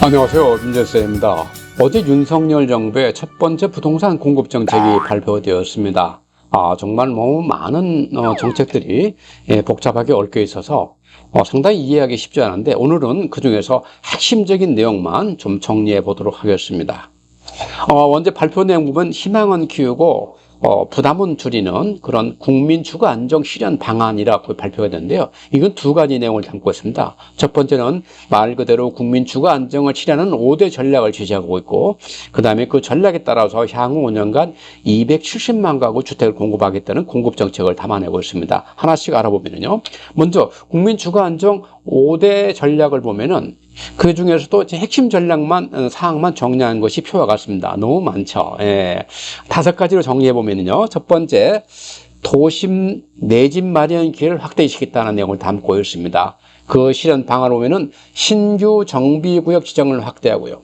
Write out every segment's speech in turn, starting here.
안녕하세요. 김재수입니다. 어제 윤석열 정부의 첫 번째 부동산 공급 정책이 발표되었습니다. 정말 너무 많은 정책들이 복잡하게 얽혀 있어서 상당히 이해하기 쉽지 않은데, 오늘은 그 중에서 핵심적인 내용만 좀 정리해 보도록 하겠습니다. 먼저 발표 내용 보면 희망은 키우고 부담은 줄이는 그런 국민 주거 안정 실현 방안이라고 발표가 됐는데요. 이건 두 가지 내용을 담고 있습니다. 첫 번째는 말 그대로 국민 주거 안정을 실현하는 5대 전략을 제시하고 있고, 그 다음에 그 전략에 따라서 향후 5년간 270만 가구 주택을 공급하겠다는 공급 정책을 담아내고 있습니다. 하나씩 알아보면요. 먼저 국민 주거 안정 5대 전략을 보면은 그 중에서도 핵심 전략만, 사항만 정리한 것이 표와 같습니다. 너무 많죠. 5가지로 정리해보면요. 첫 번째, 도심 내 집 마련 기회를 확대시키겠다는 내용을 담고 있습니다. 그 실현 방안을 보면은 신규 정비구역 지정을 확대하고요.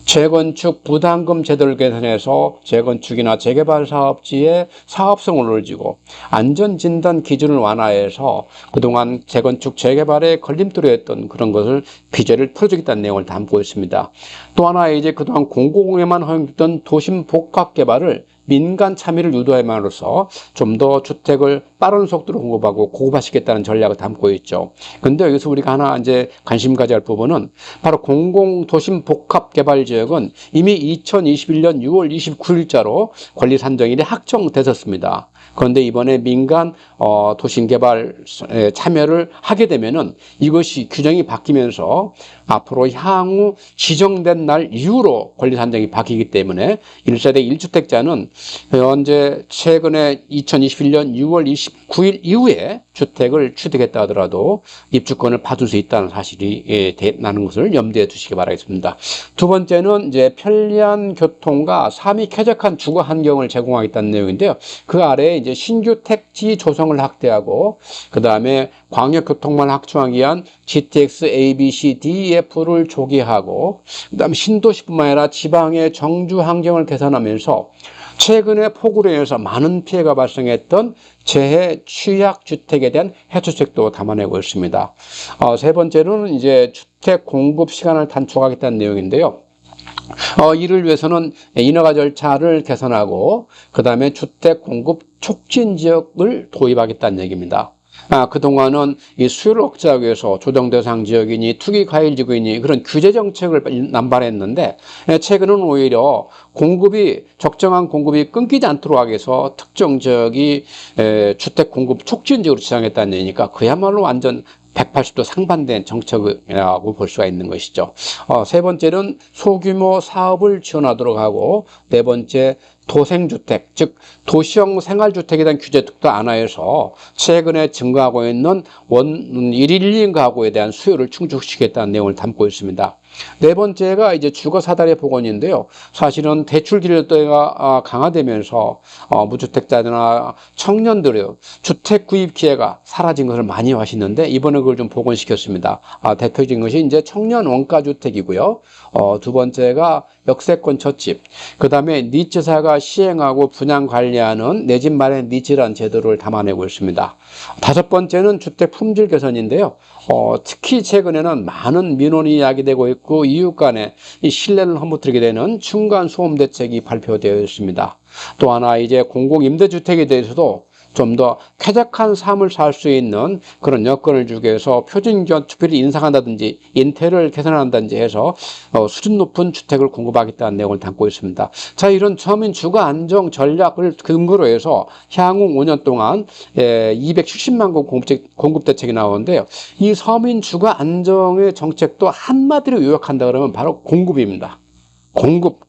재건축 부담금 제도를 개선해서 재건축이나 재개발 사업지의 사업성을 올려주고, 안전진단 기준을 완화해서 그동안 재건축 재개발에 걸림돌이었던 그런 것을 비제를 풀어주겠다는 내용을 담고 있습니다. 또 하나 이제 그동안 공공에만 허용됐던 도심 복합 개발을 민간 참여를 유도함으로써 좀 더 주택을 빠른 속도로 공급하고 고급화시키겠다는 전략을 담고 있죠. 그런데 여기서 우리가 하나 이제 관심 가져야 할 부분은 바로 공공도심 복합개발지역은 이미 2021년 6월 29일자로 권리 산정일이 확정됐었습니다. 그런데 이번에 민간 도심개발 참여를 하게 되면은 이것이 규정이 바뀌면서 앞으로 향후 지정된 날 이후로 권리 산정이 바뀌기 때문에 1세대 1주택자는 현재 최근에 2021년 6월 29일 이후에 주택을 취득했다 하더라도 입주권을 받을 수 있다는 사실이 나는 것을 염두에 두시기 바라겠습니다. 두 번째는 이제 편리한 교통과 삶이 쾌적한 주거 환경을 제공하겠다는 내용인데요. 그 아래에 이제 신규 택지 조성을 확대하고, 그 다음에 광역교통망을 확충하기 위한 GTX A, B, C, D, F를 조기하고, 그 다음에 신도시뿐만 아니라 지방의 정주 환경을 개선하면서 최근에 폭우로 인해서 많은 피해가 발생했던 재해 취약 주택에 대한 해주책도 담아내고 있습니다. 세 번째로는 이제 주택 공급 시간을 단축하겠다는 내용인데요. 이를 위해서는 인허가 절차를 개선하고, 그 다음에 주택 공급 촉진 지역을 도입하겠다는 얘기입니다. 그동안은 이 수요를 억제하기 위해서 조정대상 지역이니 투기과일 지구이니 그런 규제 정책을 남발했는데, 최근은 오히려 적정한 공급이 끊기지 않도록 하기 위해서 특정 지역이 주택 공급 촉진 지역으로 지정했다는 얘기니까 그야말로 완전 180도 상반된 정책이라고 볼 수가 있는 것이죠. 세 번째는 소규모 사업을 지원하도록 하고, 네 번째 도생주택, 즉 도시형 생활주택에 대한 규제 등도 완화해서 최근에 증가하고 있는 1일 1인 가구에 대한 수요를 충족시키겠다는 내용을 담고 있습니다. 네 번째가 이제 주거사다리 복원인데요. 사실은 대출 기회가 강화되면서 무주택자들이나 청년들의 주택 구입 기회가 사라진 것을 많이 아시는데, 이번에 그걸 좀 복원시켰습니다. 대표적인 것이 이제 청년 원가주택이고요. 두 번째가 역세권 첫집, 그 다음에 니츠사가 시행하고 분양 관리하는 내 집 마련 니츠라는 제도를 담아내고 있습니다. 다섯 번째는 주택 품질 개선인데요. 특히 최근에는 많은 민원이 야기되고 있고 이웃 간에 이 신뢰를 허무뜨리게 되는 층간소음 대책이 발표되어 있습니다. 또 하나 이제 공공임대주택에 대해서도 좀 더 쾌적한 삶을 살 수 있는 그런 여건을 주기 위해서 표준건축비를 인상한다든지 인테리어를 개선한다든지 해서 수준 높은 주택을 공급하겠다는 내용을 담고 있습니다. 자, 이런 서민 주거 안정 전략을 근거로 해서 향후 5년 동안 270만 건 공급 대책이 나오는데요. 이 서민 주거 안정의 정책도 한마디로 요약한다 그러면 바로 공급입니다. 공급.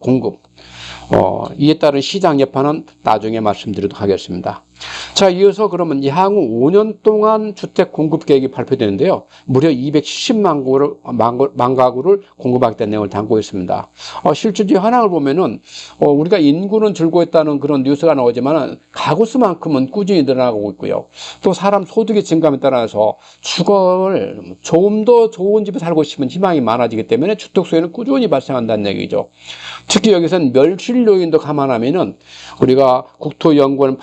이에 따른 시장 여파는 나중에 말씀드리도록 하겠습니다. 자, 이어서 그러면 향후 5년 동안 주택 공급 계획이 발표되는데요. 무려 270만 가구를 공급하겠다는 내용을 담고 있습니다. 실질적인 현황을 보면은 우리가 인구는 줄고 있다는 그런 뉴스가 나오지만 가구 수만큼은 꾸준히 늘어나고 있고요. 또 사람 소득의 증감에 따라서 주거를 좀 더 좋은 집에 살고 싶은 희망이 많아지기 때문에 주택 수요는 꾸준히 발생한다는 얘기죠. 특히 여기서는 멸실 요인도 감안하면은 우리가 국토연구원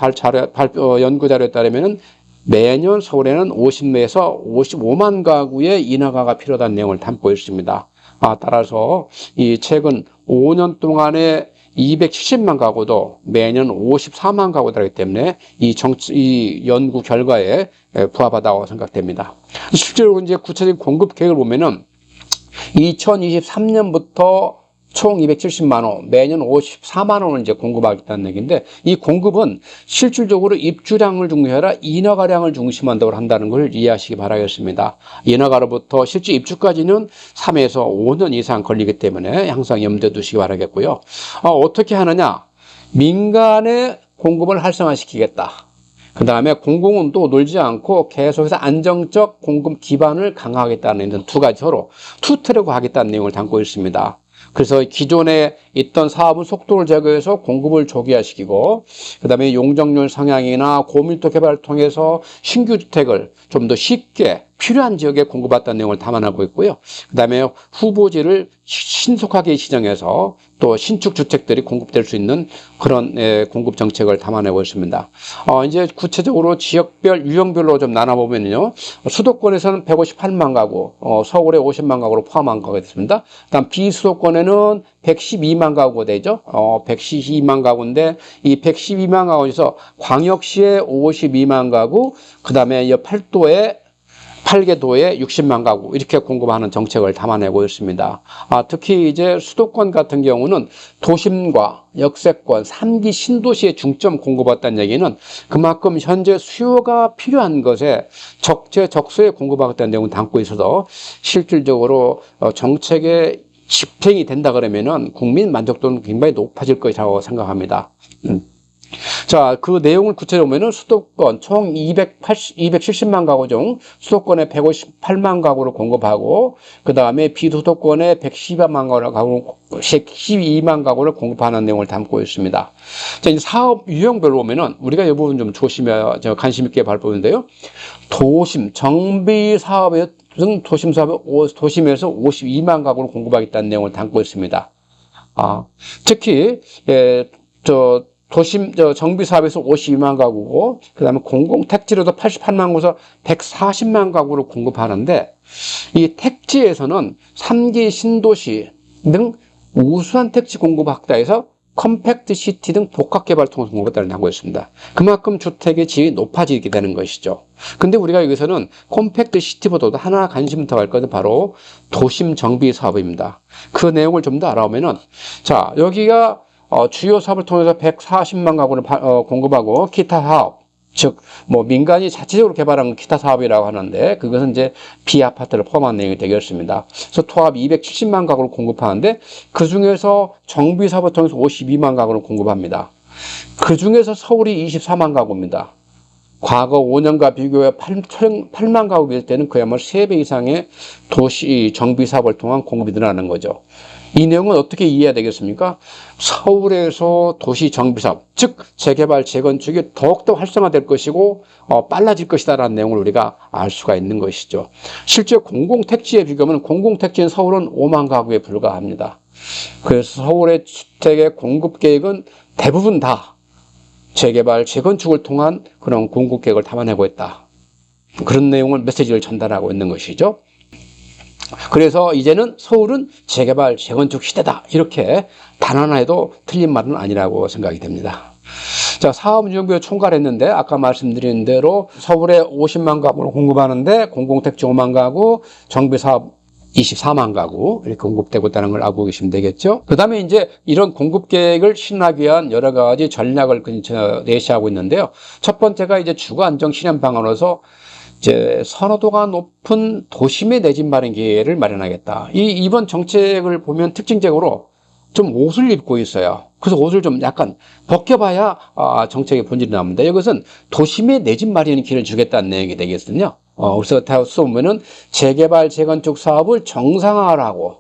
연구 자료에 따르면은 매년 서울에는 50에서 55만 가구의 인허가가 필요하다는 내용을 담고 있습니다. 따라서 이 최근 5년 동안에 270만 가구도 매년 54만 가구들이기 때문에 이 연구 결과에 부합하다고 생각됩니다. 실제로 이제 구체적인 공급 계획을 보면은 2023년부터 총 270만 호, 매년 54만 호를 이제 공급하겠다는 얘기인데, 이 공급은 실질적으로 입주량을 중심하라 인허가량을 중심한다고 한다는 걸 이해하시기 바라겠습니다. 인허가로부터 실제 입주까지는 3에서 5년 이상 걸리기 때문에 항상 염두에 두시기 바라겠고요. 어떻게 하느냐? 민간의 공급을 활성화시키겠다. 그 다음에 공공은 또 놀지 않고 계속해서 안정적 공급 기반을 강화하겠다는 두 가지 서로 투트랙으로 하겠다는 내용을 담고 있습니다. 그래서 기존에 있던 사업은 속도를 제거해서 공급을 조기화시키고, 그 다음에 용적률 상향이나 고밀도 개발을 통해서 신규 주택을 좀 더 쉽게 필요한 지역에 공급받다는 내용을 담아내고 있고요. 그 다음에 후보지를 신속하게 지정해서 또 신축 주택들이 공급될 수 있는 그런 공급 정책을 담아내고 있습니다. 이제 구체적으로 지역별, 유형별로 좀 나눠보면요. 수도권에서는 158만 가구, 서울에 50만 가구로 포함한 거가 됐습니다. 그다음 비수도권에는 112만 가구가 되죠. 112만 가구인데 이 112만 가구에서 광역시에 52만 가구, 그 다음에 8개 도에 60만 가구 이렇게 공급하는 정책을 담아내고 있습니다. 특히 이제 수도권 같은 경우는 도심과 역세권, 3기 신도시에 중점 공급받다는 얘기는 그만큼 현재 수요가 필요한 것에 적재적소에 공급하겠다는 내용을 담고 있어서 실질적으로 정책의 집행이 된다 그러면은 국민 만족도는 굉장히 높아질 것이라고 생각합니다. 자, 그 내용을 구체적으로 보면은 수도권 총 270만 가구 중 수도권에 158만 가구를 공급하고, 그 다음에 비수도권에 112만 가구를 공급하는 내용을 담고 있습니다. 자, 이제 사업 유형별로 보면은 우리가 이 부분 좀 관심 있게 살펴보는데요. 도심, 정비 사업에 등 도심 사업에 도심에서 52만 가구를 공급하겠다는 내용을 담고 있습니다. 특히, 도심 정비 사업에서 52만 가구고, 그 다음에 공공택지로도 88만 가구에서 140만 가구를 공급하는데, 이 택지에서는 3기 신도시 등 우수한 택지 공급 확대해서 컴팩트 시티 등 복합개발을 통해서 공급을 하고 있습니다. 그만큼 주택의 질이 높아지게 되는 것이죠. 근데 우리가 여기서는 컴팩트 시티보다도 하나 관심 더 갈 것은 바로 도심 정비 사업입니다. 그 내용을 좀 더 알아보면은, 자, 여기가 주요 사업을 통해서 140만 가구를 공급하고, 기타 사업, 즉, 민간이 자체적으로 개발한 기타 사업이라고 하는데, 그것은 이제 비아파트를 포함한 내용이 되겠습니다. 그래서 토합 270만 가구를 공급하는데, 그 중에서 정비 사업을 통해서 52만 가구를 공급합니다. 그 중에서 서울이 24만 가구입니다. 과거 5년과 비교해 8만 가구일 때는 그야말로 3배 이상의 도시 정비 사업을 통한 공급이 늘어나는 거죠. 이 내용은 어떻게 이해해야 되겠습니까? 서울에서 도시 정비사업, 즉 재개발, 재건축이 더욱더 활성화될 것이고 빨라질 것이다라는 내용을 우리가 알 수가 있는 것이죠. 실제 공공택지에 비교하면 공공택지인 서울은 5만 가구에 불과합니다. 그래서 서울의 주택의 공급 계획은 대부분 다 재개발, 재건축을 통한 그런 공급 계획을 담아내고 있다. 그런 내용을 메시지를 전달하고 있는 것이죠. 그래서 이제는 서울은 재개발, 재건축 시대다. 이렇게 단언해도 틀린 말은 아니라고 생각이 됩니다. 자, 사업 유형별로 총괄했는데 아까 말씀드린 대로 서울에 50만 가구를 공급하는데 공공택지 5만 가구, 정비사업 24만 가구 이렇게 공급되고 있다는 걸 알고 계시면 되겠죠. 그 다음에 이제 이런 공급 계획을 실현하기 위한 여러 가지 전략을 내시하고 있는데요. 첫 번째가 이제 주거 안정 실현 방안으로서 이제 선호도가 높은 도심의 내 집 마련 기회를 마련하겠다. 이번 정책을 보면 특징적으로 좀 옷을 입고 있어요. 그래서 옷을 좀 약간 벗겨봐야 정책의 본질이 나옵니다. 이것은 도심의 내 집 마련 기회를 주겠다는 내용이 되겠거든요. 그래서 다시 보면은 재개발, 재건축 사업을 정상화하고,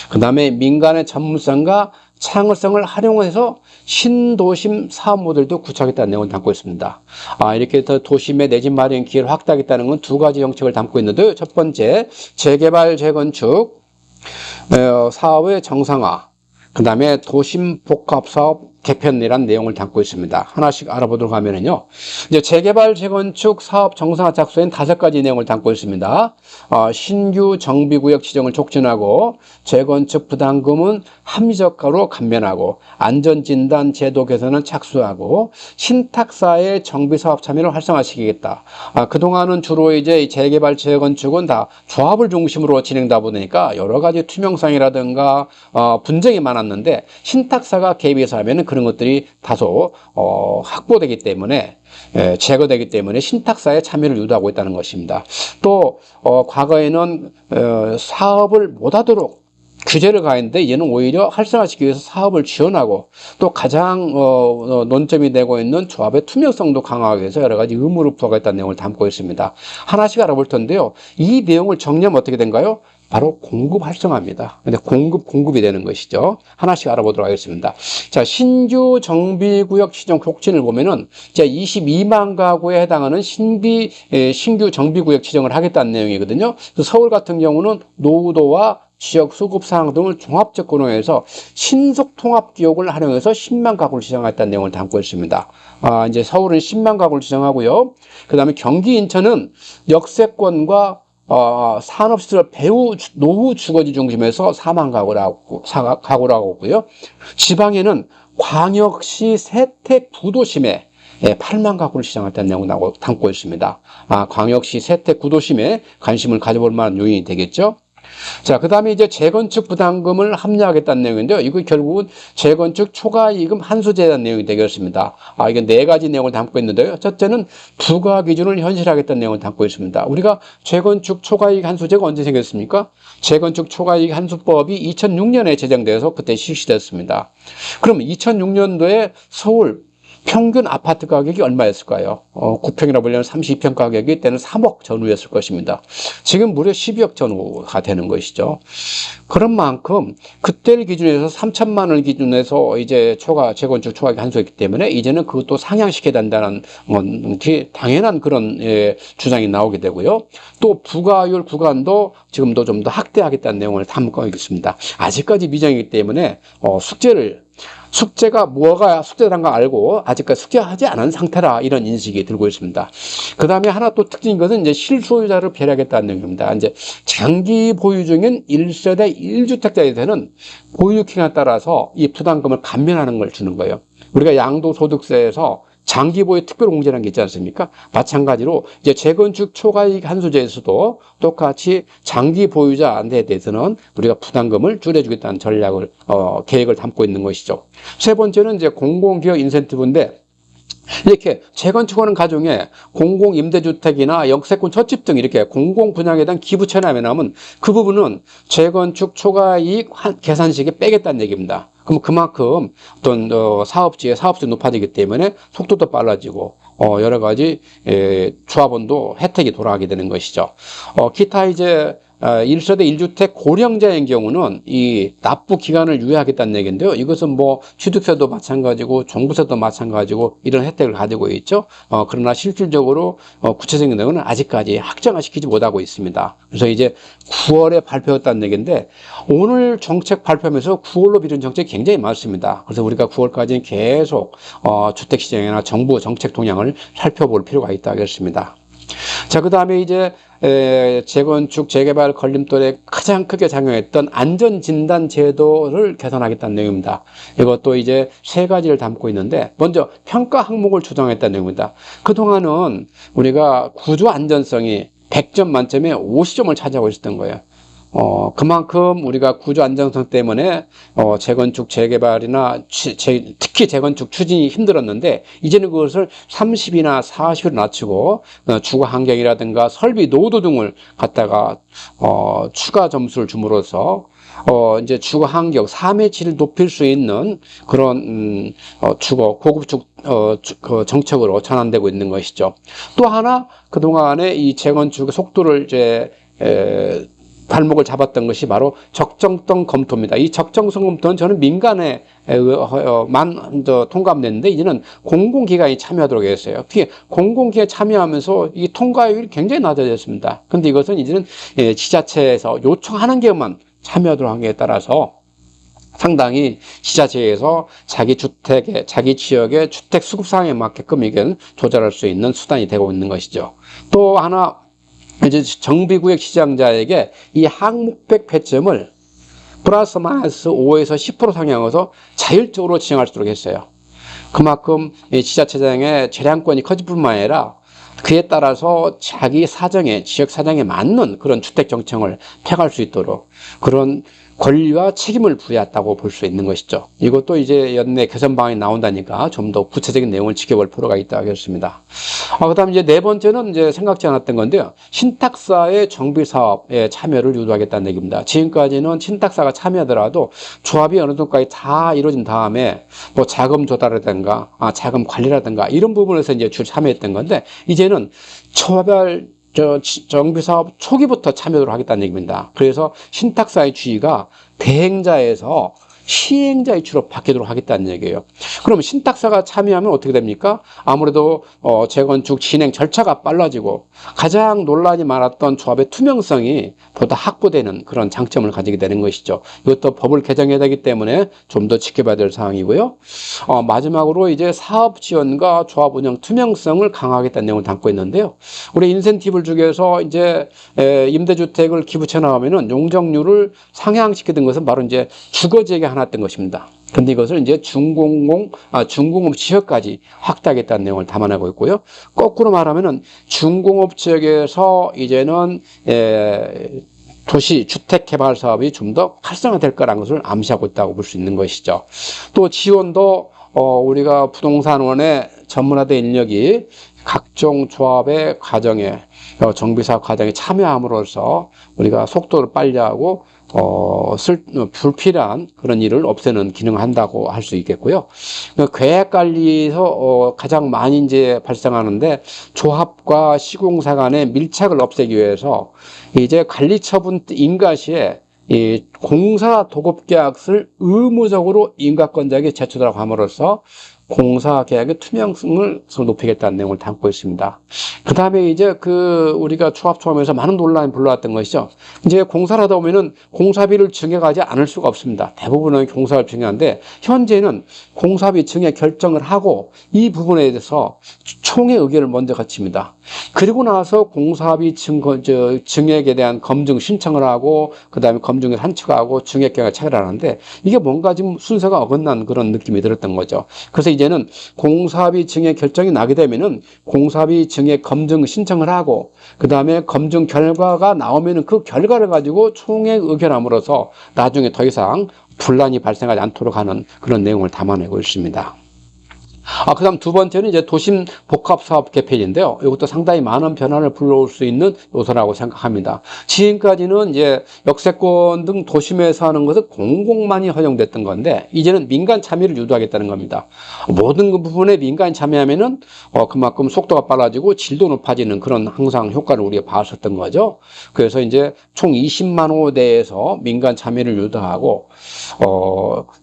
그 다음에 민간의 전문성과 창의성을 활용해서 신도심 사업 모델도 구축하겠다는 내용을 담고 있습니다. 이렇게 해서 도심의 내 집 마련 기회를 확대하겠다는 건 두 가지 정책을 담고 있는데요. 첫 번째, 재개발, 재건축 사업의 정상화, 그 다음에 도심 복합 사업 개편이란 내용을 담고 있습니다. 하나씩 알아보도록 하면은요. 이제 재개발, 재건축 사업 정상화 착수엔 5가지 내용을 담고 있습니다. 신규 정비구역 지정을 촉진하고, 재건축 부담금은 합리적으로 감면하고, 안전진단 제도 개선은 착수하고, 신탁사의 정비사업 참여를 활성화시키겠다. 그동안은 주로 이제 재개발, 재건축은 다 조합을 중심으로 진행되다 보니까 여러 가지 투명성이라든가 분쟁이 많았는데, 신탁사가 개입해서 하면은 그런 것들이 다소 확보되기 때문에, 제거되기 때문에 신탁사의 참여를 유도하고 있다는 것입니다. 또 과거에는 사업을 못하도록 규제를 가했는데, 얘는 오히려 활성화시키기 위해서 사업을 지원하고, 또 가장 논점이 되고 있는 조합의 투명성도 강화하기 위해서 여러 가지 의무를 부과했다는 내용을 담고 있습니다. 하나씩 알아볼 텐데요. 이 내용을 정리하면 어떻게 된가요? 바로 공급 활성화입니다. 근데 공급이 되는 것이죠. 하나씩 알아보도록 하겠습니다. 자, 신규 정비구역 지정 촉진을 보면은, 자, 22만 가구에 해당하는 신규 정비구역 지정을 하겠다는 내용이거든요. 서울 같은 경우는 노후도와 지역 수급 상황 등을 종합적 고려해서 신속 통합 기업을 활용해서 10만 가구를 지정하겠다는 내용을 담고 있습니다. 이제 서울은 10만 가구를 지정하고요. 그 다음에 경기, 인천은 역세권과 산업시설 노후 주거지 중심에서 4만 가구라고 하고요. 지방에는 광역시 세택 구도심에 8만 가구를 시작했다는 내용을 담고 있습니다. 광역시 세택 구도심에 관심을 가져볼 만한 요인이 되겠죠. 자, 그 다음에 이제 재건축 부담금을 합리화하겠다는 내용인데요. 이거 결국은 재건축 초과이익금 환수제에 대한 내용이 되겠습니다. 이게 4가지 내용을 담고 있는데요. 첫째는 부과 기준을 현실화하겠다는 내용을 담고 있습니다. 우리가 재건축 초과이익 환수제가 언제 생겼습니까? 재건축 초과이익 환수법이 2006년에 제정돼서 그때 실시됐습니다. 그럼 2006년도에 서울 평균 아파트 가격이 얼마였을까요? 9평이라 보려면 32평 가격이 때는 3억 전후였을 것입니다. 지금 무려 12억 전후가 되는 것이죠. 그런 만큼 그때를 기준으로 해서 3천만 원을 기준으로 이제 재건축 초과이익 환수했기 때문에 이제는 그것도 상향시켜야 된다는 당연한 그런 주장이 나오게 되고요. 또 부과율 구간도 지금도 좀 더 확대하겠다는 내용을 담고 있습니다. 아직까지 미정이기 때문에 숙제가 뭐가 숙제라는 걸 알고 아직까지 숙제하지 않은 상태라, 이런 인식이 들고 있습니다. 그 다음에 하나 또 특징인 것은 이제 실소유자를 배려하겠다는 내용입니다. 이제 장기 보유 중인 1세대 1주택자에 대한 보유 기간에 따라서 이 부담금을 감면하는 걸 주는 거예요. 우리가 양도소득세에서 장기 보유 특별공제라는 게 있지 않습니까? 마찬가지로 이제 재건축 초과이익 환수제에서도 똑같이 장기 보유자에 대해서는 우리가 부담금을 줄여주겠다는 전략을 계획을 담고 있는 것이죠. 세 번째는 이제 공공기업 인센티브인데, 이렇게 재건축하는 가정에 공공임대주택이나 역세권 첫집 등 이렇게 공공분양에 대한 기부 체납하면 그 부분은 재건축 초과이익 계산식에 빼겠다는 얘기입니다. 그럼 그만큼 어떤 사업지의 사업성이 높아지기 때문에 속도도 빨라지고 여러 가지 조합원도 혜택이 돌아가게 되는 것이죠. 기타 이제 1세대 1주택 고령자의 경우는 이 납부 기간을 유예하겠다는 얘기인데요. 이것은 뭐 취득세도 마찬가지고 종부세도 마찬가지고 이런 혜택을 가지고 있죠. 그러나 실질적으로 구체적인 내용은 아직까지 확정시키지 못하고 있습니다. 그래서 이제 9월에 발표했다는 얘기인데, 오늘 정책 발표하면서 9월로 미룬 정책이 굉장히 많습니다. 그래서 우리가 9월까지는 계속 주택시장이나 정부 정책 동향을 살펴볼 필요가 있다 하겠습니다. 자, 그 다음에 이제 재건축, 재개발 걸림돌에 가장 크게 작용했던 안전진단 제도를 개선하겠다는 내용입니다. 이것도 이제 3가지를 담고 있는데, 먼저 평가 항목을 조정했다는 내용입니다. 그동안은 우리가 구조 안전성이 100점 만점에 50점을 차지하고 있었던 거예요. 그만큼 우리가 구조 안정성 때문에 재건축, 재개발이나 특히 재건축 추진이 힘들었는데, 이제는 그것을 30이나 40으로 낮추고 주거 환경이라든가 설비 노후도 등을 갖다가 추가 점수를 줌으로써 이제 주거 환경, 삶의 질을 높일 수 있는 그런 고급축 정책으로 전환되고 있는 것이죠. 또 하나, 그동안에 이 재건축의 속도를 이제 발목을 잡았던 것이 바로 적정성 검토입니다. 이 적정성 검토는 저는 민간에 통과됐는데, 이제는 공공기관이 참여하도록 했어요. 특히 공공기관이 참여하면서 이 통과율이 굉장히 낮아졌습니다. 그런데 이것은 이제는 지자체에서 요청하는 게만 참여하도록 한 것에 따라서 상당히 지자체에서 자기 주택에, 자기 지역의 주택 수급 상황에 맞게끔 이게 조절할 수 있는 수단이 되고 있는 것이죠. 또 하나, 이제 정비구역 시장자에게 이 항목백 배점을 플러스 마이너스 5에서 10% 상향해서 자율적으로 지정할 수 있도록 했어요. 그만큼 이 지자체장의 재량권이 커질 뿐만 아니라 그에 따라서 자기 사정에, 지역 사정에 맞는 그런 주택 정책을 펴갈 수 있도록 그런 권리와 책임을 부여했다고 볼 수 있는 것이죠. 이것도 이제 연내 개선 방안이 나온다니까 좀 더 구체적인 내용을 지켜볼 필요가 있다고 하겠습니다. 그 다음 이제 네 번째는 이제 생각지 않았던 건데요. 신탁사의 정비 사업에 참여를 유도하겠다는 얘기입니다. 지금까지는 신탁사가 참여하더라도 조합이 어느 정도까지 다 이루어진 다음에 뭐 자금 조달이라든가, 자금 관리라든가 이런 부분에서 이제 주로 참여했던 건데 이제는 초별 정비사업 초기부터 참여를 하겠다는 얘기입니다. 그래서 신탁사의 지위가 대행자에서 시행자 이치로 바뀌도록 하겠다는 얘기예요. 그럼 신탁사가 참여하면 어떻게 됩니까? 아무래도 재건축 진행 절차가 빨라지고 가장 논란이 많았던 조합의 투명성이 보다 확보되는 그런 장점을 가지게 되는 것이죠. 이것도 법을 개정해야 되기 때문에 좀 더 지켜봐야 될 사항이고요. 마지막으로 이제 사업 지원과 조합 운영 투명성을 강화하겠다는 내용을 담고 있는데요. 우리 인센티브를 중에서 이제 임대주택을 기부채 나가면은 용적률을 상향시키던 것은 바로 이제 주거지역에 하나였던 것입니다. 근데 이것을 이제 중공업 지역까지 확대하겠다는 내용을 담아내고 있고요. 거꾸로 말하면은 중공업 지역에서 이제는 도시 주택 개발 사업이 좀 더 활성화될 거라는 것을 암시하고 있다고 볼 수 있는 것이죠. 또 지원도 우리가 부동산원의 전문화된 인력이 각종 조합의 과정에 정비사업 과정에 참여함으로써 우리가 속도를 빨리 하고 불필요한 그런 일을 없애는 기능을 한다고 할 수 있겠고요. 계획 관리에서 가장 많이 이제 발생하는데 조합과 시공사 간의 밀착을 없애기 위해서 이제 관리처분 인가 시에 이 공사 도급 계약서를 의무적으로 인가권자에게 제출하라고 함으로써 공사 계약의 투명성을 높이겠다는 내용을 담고 있습니다. 그 다음에 이제 우리가 조합에서 많은 논란이 불러왔던 것이죠. 이제 공사를 하다 보면은 공사비를 증액하지 않을 수가 없습니다. 대부분은 공사를 증액하는데 현재는 공사비 증액 결정을 하고 이 부분에 대해서 총회 의견을 먼저 거칩니다. 그리고 나서 공사비 증액에 대한 검증 신청을 하고 그 다음에 검증에 산출하고 증액 계획을 체결하는데 이게 뭔가 지금 순서가 어긋난 그런 느낌이 들었던 거죠. 그래서 이제는 공사비 증액 결정이 나게 되면은 공사비 증액 검증 신청을 하고 그 다음에 검증 결과가 나오면은 그 결과를 가지고 총회 의견함으로써 나중에 더 이상 분란이 발생하지 않도록 하는 그런 내용을 담아내고 있습니다. 그 다음 두 번째는 이제 도심 복합사업 개편인데요. 이것도 상당히 많은 변화를 불러올 수 있는 요소라고 생각합니다. 지금까지는 이제 역세권 등 도심에서 하는 것은 공공만이 허용됐던 건데, 이제는 민간 참여를 유도하겠다는 겁니다. 모든 그 부분에 민간이 참여하면은, 그만큼 속도가 빨라지고 질도 높아지는 그런 항상 효과를 우리가 봤었던 거죠. 그래서 이제 총 20만 호대에서 민간 참여를 유도하고,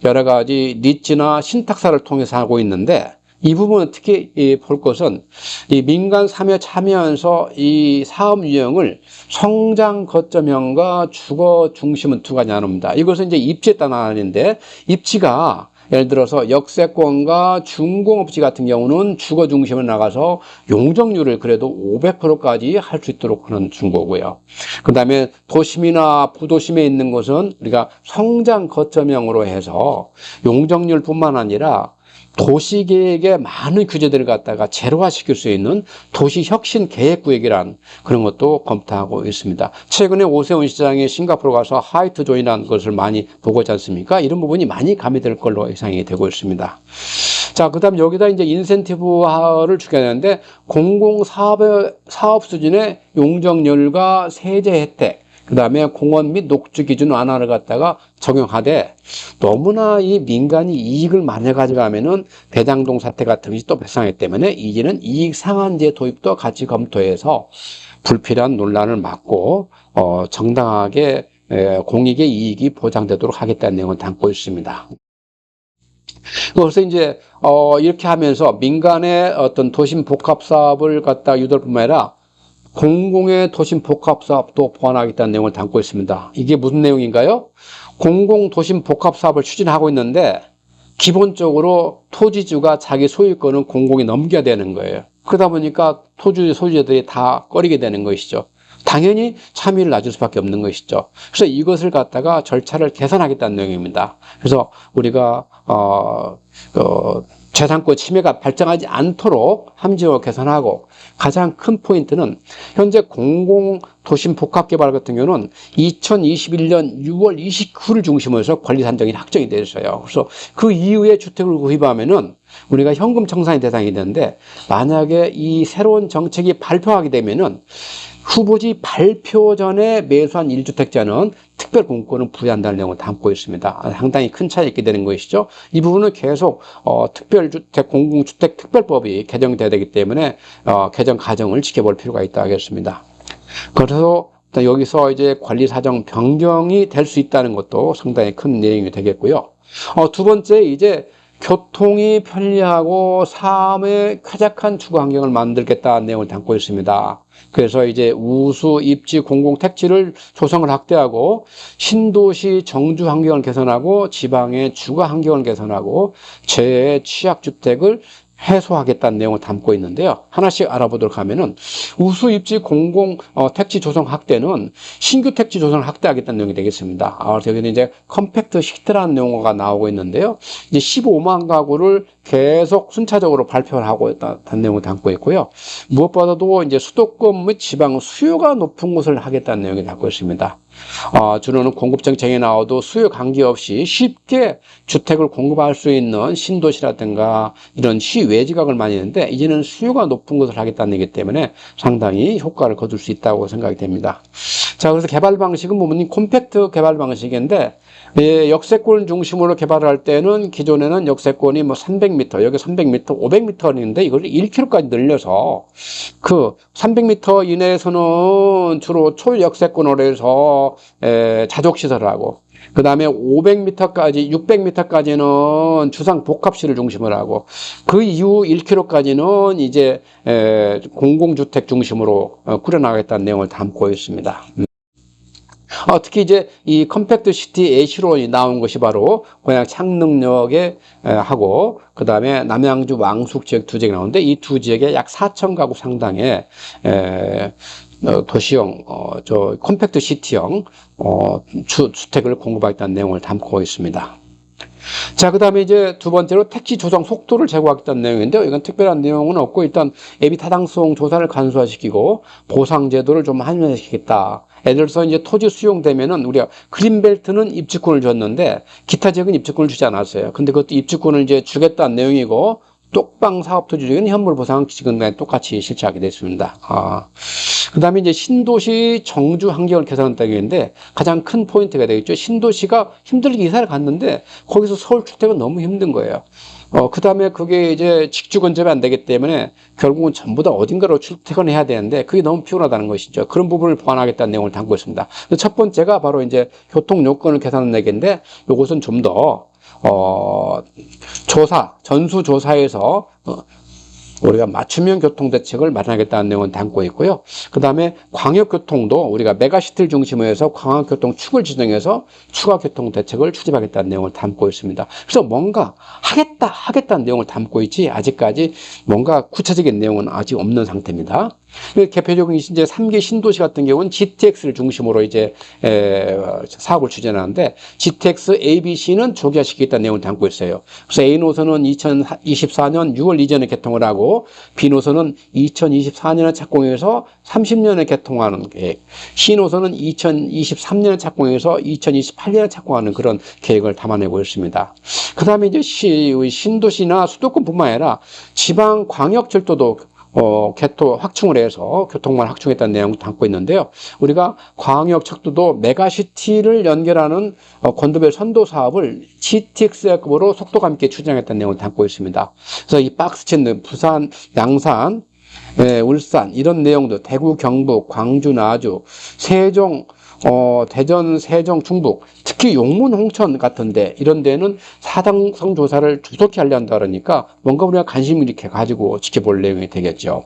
여러 가지 니즈나 신탁사를 통해서 하고 있는데, 이 부분은 특히 볼 것은 이 민간 참여하면서 이 사업 유형을 성장 거점형과 주거 중심은 두 가지 나눕니다. 이것은 이제 입지에 따라 나뉘는데, 입지가 예를 들어서 역세권과 중공업지 같은 경우는 주거 중심을 나가서 용적률을 그래도 500%까지 할 수 있도록 하는 중고고요. 그 다음에 도심이나 부도심에 있는 곳은 우리가 성장 거점형으로 해서 용적률뿐만 아니라 도시계획에 많은 규제들을 갖다가 제로화시킬 수 있는 도시혁신계획구역이란 그런 것도 검토하고 있습니다. 최근에 오세훈 시장이 싱가포르 가서 하이트존이라는 것을 많이 보고 있지 않습니까? 이런 부분이 많이 가미될 걸로 예상이 되고 있습니다. 자, 그 다음 여기다 이제 인센티브화를 주게 되는데 공공사업 수준의 용적률과 세제 혜택, 그 다음에 공원 및 녹지 기준 완화를 갖다가 적용하되 너무나 이 민간이 이익을 많이 가져가면은 대장동 사태 같은 것이 또 발생하기 때문에 이제는 이익 상한제 도입도 같이 검토해서 불필요한 논란을 막고 정당하게 공익의 이익이 보장되도록 하겠다는 내용을 담고 있습니다. 그래서 이제 이렇게 하면서 민간의 어떤 도심 복합 사업을 갖다 유도할 뿐만 아니라 공공의 도심 복합 사업도 보완하겠다는 내용을 담고 있습니다. 이게 무슨 내용인가요? 공공도심 복합사업을 추진하고 있는데 기본적으로 토지주가 자기 소유권을 공공이 넘겨야 되는 거예요. 그러다 보니까 소유자들이 다 꺼리게 되는 것이죠. 당연히 참여를 낮출 수밖에 없는 것이죠. 그래서 이것을 갖다가 절차를 개선하겠다는 내용입니다. 그래서 우리가 재산권 침해가 발생하지 않도록 함정을 개선하고, 가장 큰 포인트는 현재 공공도심 복합개발 같은 경우는 2021년 6월 29일 중심으로 해서 권리 산정이 확정이 되어 있어요. 그래서 그 이후에 주택을 구입하면은 우리가 현금 청산의 대상이 되는데, 만약에 이 새로운 정책이 발표하게 되면은 후보지 발표 전에 매수한 1주택자는 특별 공급권을 부여한다는 내용을 담고 있습니다. 상당히 큰 차이가 있게 되는 것이죠. 이 부분은 계속 특별주택 공공주택 특별법이 개정돼야 되기 때문에 개정 과정을 지켜볼 필요가 있다 하겠습니다. 그래서 여기서 이제 관리사정 변경이 될 수 있다는 것도 상당히 큰 내용이 되겠고요. 두 번째, 이제 교통이 편리하고 삶의 쾌적한 주거 환경을 만들겠다는 내용을 담고 있습니다. 그래서 이제 우수 입지 공공 택지를 조성을 확대하고, 신도시 정주 환경을 개선하고, 지방의 주거 환경을 개선하고, 재해 취약 주택을 해소하겠다는 내용을 담고 있는데요. 하나씩 알아보도록 하면은, 우수 입지 공공 택지 조성 확대는 신규 택지 조성을 확대하겠다는 내용이 되겠습니다. 여기는 이제 컴팩트 시티라는 용어가 나오고 있는데요. 이제 15만 가구를 계속 순차적으로 발표를 하고 있다는 내용을 담고 있고요. 무엇보다도 이제 수도권 및 지방 수요가 높은 곳을 하겠다는 내용이 담고 있습니다. 주로는 공급정책에 나와도 수요 관계없이 쉽게 주택을 공급할 수 있는 신도시라든가 이런 시외지각을 많이 했는데, 이제는 수요가 높은 것을 하겠다는 얘기 때문에 상당히 효과를 거둘 수 있다고 생각이 됩니다. 자, 그래서 개발 방식은 보면 콤팩트 개발 방식인데, 역세권 중심으로 개발을 할 때는 기존에는 역세권이 뭐 300m, 여기 300m, 500m인데 이걸 1km까지 늘려서 그 300m 이내에서는 주로 초역세권으로 해서 자족시설을 하고, 그 다음에 500m까지, 600m까지는 주상 복합시를 중심으로 하고, 그 이후 1km까지는 이제 공공주택 중심으로 꾸려나가겠다는 내용을 담고 있습니다. 특히 이제 이 컴팩트 시티 예시론이 나온 것이 바로 고향 창릉역에 하고, 그 다음에 남양주 왕숙 지역 두 지역이 나오는데, 이 두 지역에 약 4천 가구 상당의 도시형, 컴팩트 시티형 주택을 공급하겠다는 내용을 담고 있습니다. 자, 그 다음에 이제 두 번째로 택지 조성 속도를 제고하겠다는 내용인데요. 이건 특별한 내용은 없고, 일단 예비 타당성 조사를 간소화시키고 보상 제도를 좀 한면시키겠다. 예를 들어서 이제 토지 수용되면은, 우리가 그린벨트는 입주권을 줬는데 기타 지역은 입주권을 주지 않았어요. 근데 그것도 입주권을 이제 주겠다는 내용이고, 똑방 사업 토지 중에는 현물 보상 지금과 똑같이 실시하게 됐습니다. 그 다음에 이제 신도시 정주 환경을 개선한다는 얘기인데, 가장 큰 포인트가 되겠죠. 신도시가 힘들게 이사를 갔는데 거기서 서울 주택은 너무 힘든 거예요. 그 다음에 그게 이제 직주 근접이 안 되기 때문에 결국은 전부 다 어딘가로 출퇴근해야 되는데 그게 너무 피곤하다는 것이죠. 그런 부분을 보완하겠다는 내용을 담고 있습니다. 첫 번째가 바로 이제 교통 요건을 개선하는 얘기인데, 이것은 좀 더 전수조사에서 우리가 맞춤형 교통대책을 마련하겠다는 내용을 담고 있고요. 그 다음에 광역교통도 우리가 메가시티를 중심으로 해서 광역교통 축을 지정해서 추가 교통대책을 추진하겠다는 내용을 담고 있습니다. 그래서 뭔가 하겠다는 내용을 담고 있지, 아직까지 뭔가 구체적인 내용은 아직 없는 상태입니다. 대표적인 이제 3기 신도시 같은 경우는 GTX를 중심으로 이제 사업을 추진하는데, GTX ABC는 조기화시키겠다는 내용을 담고 있어요. 그래서 A 노선은 2024년 6월 이전에 개통을 하고, B 노선은 2024년에 착공해서 30년에 개통하는 계획, C 노선은 2023년에 착공해서 2028년에 착공하는 그런 계획을 담아내고 있습니다. 그 다음에 이제 신도시나 수도권뿐만 아니라 지방 광역철도도 개토 확충을 해서 교통망을 확충했다는 내용을 담고 있는데요. 우리가 광역철도도 메가시티를 연결하는 건도별 선도 사업을 GTX급으로 속도감 있게 추진하겠다는 내용을 담고 있습니다. 그래서 이 박스친 부산, 양산, 울산 이런 내용도, 대구, 경북, 광주, 나주, 세종, 대전, 세종, 충북, 특히 용문, 홍천 같은데 이런 데는 사당성 조사를 조속히 하려 한다 그러니까 뭔가 우리가 관심을 이렇게 가지고 지켜볼 내용이 되겠죠.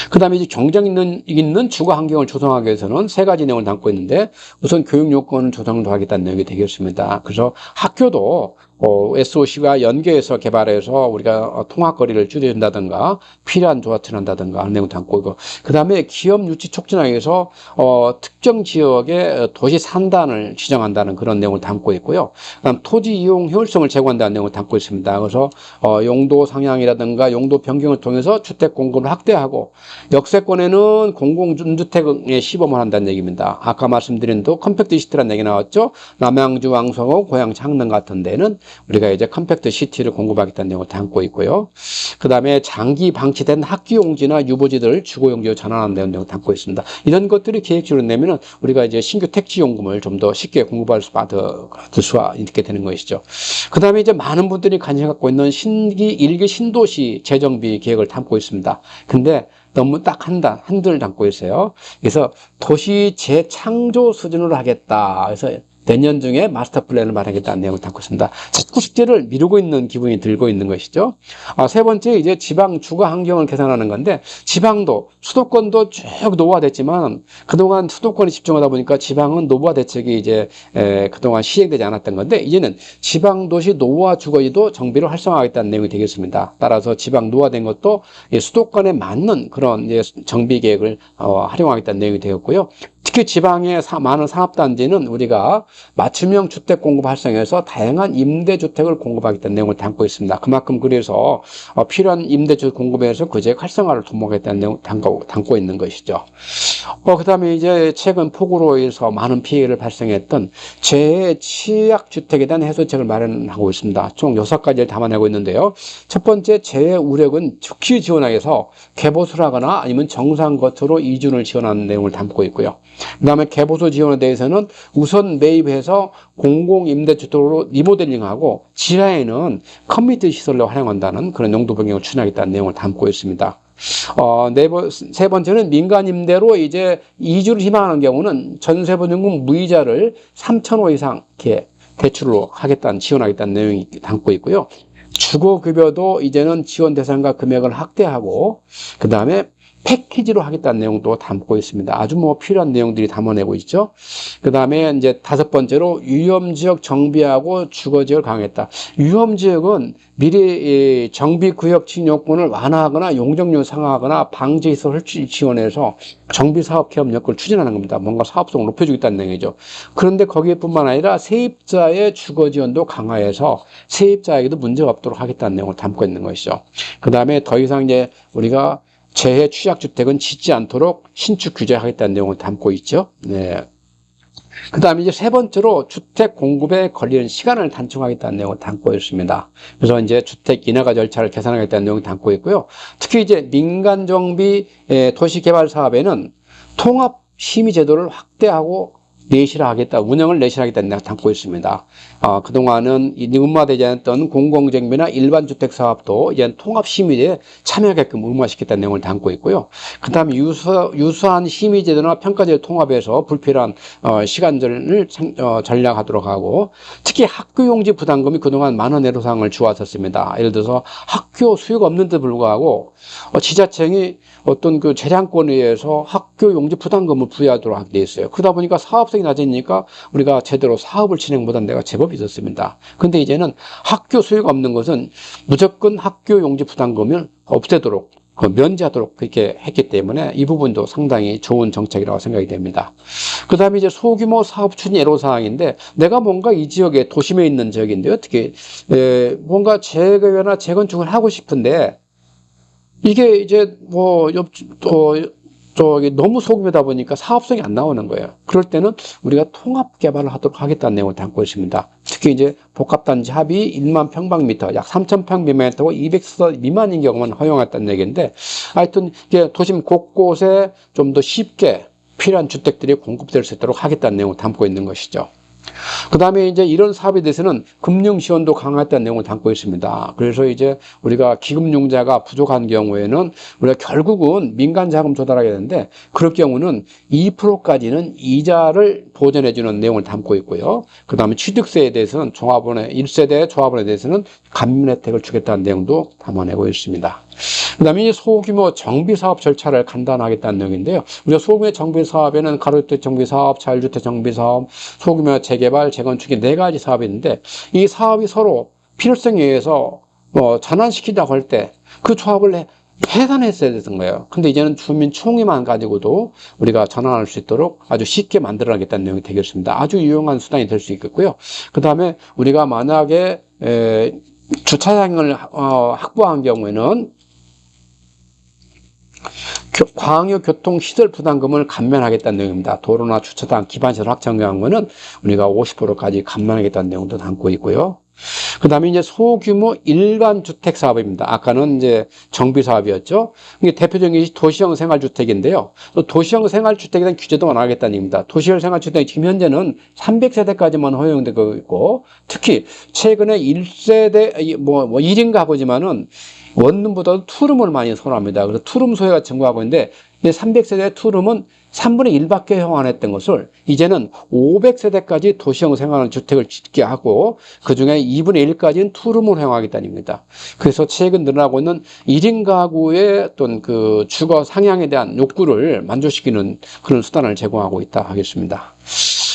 그 다음에 이제 경쟁 있는 주거 환경을 조성하기 위해서는 세 가지 내용을 담고 있는데, 우선 교육 요건을 조성도 하겠다는 내용이 되겠습니다. 그래서 학교도 SOC와 연계해서 개발해서 우리가 통학거리를 줄여준다든가 필요한 조합을 한다든가 하는 내용을 담고 있고, 그 다음에 기업 유치 촉진하기 위해서 특정 지역의 도시 산단을 지정한다는 그런 내용을 담고 있고요. 그다음 토지 이용 효율성을 제고한다는 내용을 담고 있습니다. 그래서 용도 상향이라든가 용도 변경을 통해서 주택 공급을 확대하고, 역세권에는 공공주택의 시범을 한다는 얘기입니다. 아까 말씀드린 또 컴팩트 시티라는 얘기 나왔죠. 남양주, 왕성호, 고양, 창릉 같은 데는 우리가 이제 컴팩트 시티를 공급하겠다는 내용을 담고 있고요. 그 다음에 장기 방치된 학기용지나 유보지들을 주거용지로 전환하는 내용을 담고 있습니다. 이런 것들이 계획적으로 내면은 우리가 이제 신규 택지용금을 좀 더 쉽게 공급할 수가 있게 되는 것이죠. 그 다음에 이제 많은 분들이 관심 갖고 있는 일기 신도시 재정비 계획을 담고 있습니다. 근데 너무 딱 한들 담고 있어요. 그래서 도시 재창조 수준으로 하겠다. 그래서 내년 중에 마스터 플랜을 마련하겠다는 내용을 담고 있습니다. 자꾸 숙제를 미루고 있는 기분이 들고 있는 것이죠. 세 번째, 이제 지방 주거 환경을 개선하는 건데, 지방도, 수도권도 쭉 노후화됐지만, 그동안 수도권에 집중하다 보니까 지방은 노후화 대책이 이제, 그동안 시행되지 않았던 건데, 이제는 지방 도시 노후화 주거지도 정비를 활성화하겠다는 내용이 되겠습니다. 따라서 지방 노후화된 것도 수도권에 맞는 그런 이제 정비 계획을 활용하겠다는 내용이 되었고요. 특히 지방의 많은 산업단지는 우리가 맞춤형 주택 공급 활성화해서 다양한 임대주택을 공급하겠다는 내용을 담고 있습니다. 그만큼 그래서 필요한 임대주택 공급에서 그 지역 활성화를 도모하겠다는 내용을 담고 있는 것이죠. 그 다음에 이제 최근 폭우로 인해서 많은 피해를 발생했던 재해 취약주택에 대한 해소책을 마련하고 있습니다. 총 6가지를 담아내고 있는데요. 첫 번째, 재해 우력은 즉시 지원하기 위해서 개보수를 하거나 아니면 정상거처로 이주를 지원하는 내용을 담고 있고요. 그 다음에 개보수 지원에 대해서는 우선 매입해서 공공임대주택으로 리모델링하고 지하에는 커뮤니티 시설로 활용한다는 그런 용도 변경을 추진하겠다는 내용을 담고 있습니다. 세 번째는 민간 임대로 이제 이주를 희망하는 경우는 전세보증금 무이자를 3,000호 이상 이렇게 대출로 지원하겠다는 내용이 담고 있고요. 주거급여도 이제는 지원 대상과 금액을 확대하고, 그 다음에 패키지로 하겠다는 내용도 담고 있습니다. 아주 필요한 내용들이 담아내고 있죠. 그 다음에 이제 5번째로 위험지역 정비하고 주거지역을 강화했다. 위험지역은 미리 정비구역 진용권을 완화하거나 용적률 상하하거나 방지시설 설치 지원해서 정비사업 협력을 추진하는 겁니다. 뭔가 사업성을 높여주겠다는 내용이죠. 그런데 거기에뿐만 아니라 세입자의 주거지원도 강화해서 세입자에게도 문제가 없도록 하겠다는 내용을 담고 있는 것이죠. 그 다음에 더 이상 이제 우리가 재해 취약주택은 짓지 않도록 신축 규제하겠다는 내용을 담고 있죠. 네. 그 다음에 이제 세 번째로 주택 공급에 걸리는 시간을 단축하겠다는 내용을 담고 있습니다. 그래서 이제 주택 인허가 절차를 개선하겠다는 내용을 담고 있고요. 특히 이제 민간 정비 도시개발 사업에는 통합 심의 제도를 확대하고 운영을 내실하겠다는 내용을 담고 있습니다. 그동안은 의무화되지 않았던 공공정비나 일반 주택 사업도 이제 통합 심의에 참여하게끔 의무화시켰다는 내용을 담고 있고요. 그 다음에 유수한 심의 제도나 평가제를 통합해서 불필요한 시간들을 전략하도록 하고, 특히 학교용지 부담금이 그동안 많은 애로사항을 주어왔었습니다. 예를 들어서 학교 수요가 없는데 불구하고 지자체장이 어떤 그 재량권에 의해서 학교용지 부담금을 부여하도록 하게 돼 있어요. 그러다 보니까 사업성이 낮으니까 우리가 제대로 사업을 진행 못한 데가 제법 있었습니다. 근데 이제는 학교 수요가 없는 것은 무조건 학교용지 부담금을 없애도록, 면제하도록 그렇게 했기 때문에 이 부분도 상당히 좋은 정책이라고 생각이 됩니다. 그 다음에 이제 소규모 사업 추진 애로사항인데, 내가 뭔가 이 지역에 도심에 있는 지역인데 어떻게 뭔가 재개발이나 재건축을 하고 싶은데 이게 이제 너무 소규모다 보니까 사업성이 안 나오는 거예요. 그럴 때는 우리가 통합 개발을 하도록 하겠다는 내용을 담고 있습니다. 특히 이제 복합단지 합이 1만 평방미터, 약 3,000평 미만이고 200서 미만인 경우만 허용했다는 얘기인데, 하여튼 이게 도심 곳곳에 좀 더 쉽게 필요한 주택들이 공급될 수 있도록 하겠다는 내용을 담고 있는 것이죠. 그 다음에 이제 이런 사업에 대해서는 금융 지원도 강화했다는 내용을 담고 있습니다. 그래서 이제 우리가 기금융자가 부족한 경우에는 우리가 결국은 민간 자금 조달하게 되는데, 그럴 경우는 2%까지는 이자를 보전해주는 내용을 담고 있고요. 그 다음에 취득세에 대해서는 1세대 조합원에 대해서는 감면 혜택을 주겠다는 내용도 담아내고 있습니다. 그다음에 이제 소규모 정비 사업 절차를 간단하겠다는 내용인데요. 우리가 소규모 정비 사업에는 가로주택 정비 사업, 자율주택 정비 사업, 소규모 재개발, 재건축이 네 가지 사업이 있는데 이 사업이 서로 필요성에 의해서 전환시키자고 할 때 그 조합을 해산했어야 되는 거예요. 근데 이제는 주민 총회만 가지고도 우리가 전환할 수 있도록 아주 쉽게 만들어야겠다는 내용이 되겠습니다. 아주 유용한 수단이 될 수 있겠고요. 그 다음에 우리가 만약에 주차장을 확보한 경우에는 광역교통시설 부담금을 감면하겠다는 내용입니다. 도로나 주차장, 기반시설 확장 경우는 우리가 50%까지 감면하겠다는 내용도 담고 있고요. 그 다음에 이제 소규모 일반 주택 사업입니다. 아까는 이제 정비 사업이었죠. 이게 대표적인 것이 도시형 생활주택인데요. 또 도시형 생활주택에 대한 규제도 완화하겠다는 얘기입니다. 도시형 생활주택이 지금 현재는 300세대까지만 허용되고 있고, 특히 최근에 1세대, 1인 가구지만은 원룸보다도 투룸을 많이 선호합니다. 그래서 투룸 소유가 증가하고 있는데, 300세대 투룸은 3분의 1밖에 허용 안 했던 것을 이제는 500세대까지 도시형 생활주택을 짓게 하고 그 중에 2분의 1까지는 투룸을 허용하겠다는 겁니다. 그래서 최근 늘어나고 있는 1인 가구의 어떤 그 주거 상향에 대한 욕구를 만족시키는 그런 수단을 제공하고 있다 하겠습니다.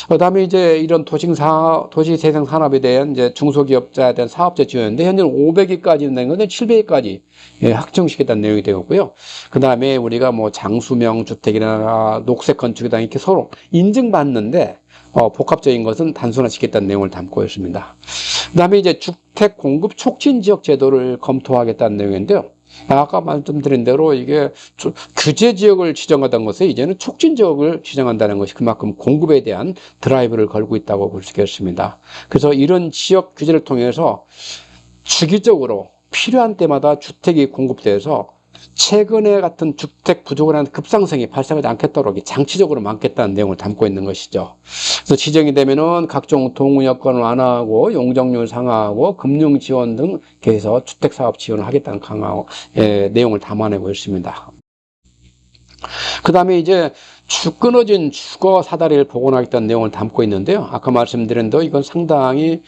그 다음에 이제 이런 도시재생 산업에 대한 이제 중소기업자에 대한 사업자 지원인데, 현재는 500亿까지 된 건데 700亿까지 확정시켰다는 내용이 되었고요. 그 다음에 우리가 장수명 주택이나 녹색 건축이다 이렇게 서로 인증받는데, 복합적인 것은 단순화시켰다는 내용을 담고 있습니다. 그 다음에 이제 주택 공급 촉진 지역 제도를 검토하겠다는 내용인데요. 아까 말씀드린 대로 이게 규제 지역을 지정하던 것에 이제는 촉진 지역을 지정한다는 것이 그만큼 공급에 대한 드라이브를 걸고 있다고 볼 수 있겠습니다. 그래서 이런 지역 규제를 통해서 주기적으로 필요한 때마다 주택이 공급돼서 최근에 같은 주택 부족을 하는 급상승이 발생하지 않겠도록 장치적으로 막겠다는 내용을 담고 있는 것이죠. 그래서 지정이 되면은 각종 동의 여건을 완화하고 용적률 상하하고 금융 지원 등 해서 주택 사업 지원을 하겠다는 강화 내용을 담아내고 있습니다. 그 다음에 이제 끊어진 주거 사다리를 복원하겠다는 내용을 담고 있는데요. 아까 말씀드린 대로 이건 상당히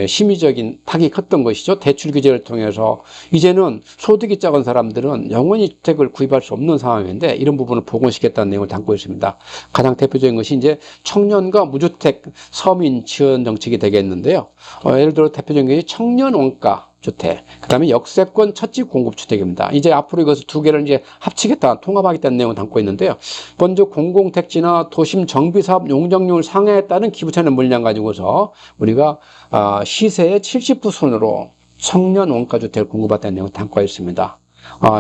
심의적인 타격이 컸던 것이죠. 대출 규제를 통해서 이제는 소득이 작은 사람들은 영원히 주택을 구입할 수 없는 상황인데 이런 부분을 복원시켰다는 내용을 담고 있습니다. 가장 대표적인 것이 이제 청년과 무주택 서민 지원 정책이 되겠는데요. 예를 들어 대표적인 것이 청년 원가 주택, 그 다음에 역세권 첫집 공급주택입니다. 이제 앞으로 이것을 두 개를 이제 합치겠다, 통합하겠다는 내용을 담고 있는데요. 먼저 공공택지나 도심 정비사업 용적률 상해에 따른 기부채는 물량 가지고서 우리가 시세의 70% 순으로 청년 원가주택을 공급하겠다는 내용을 담고 있습니다.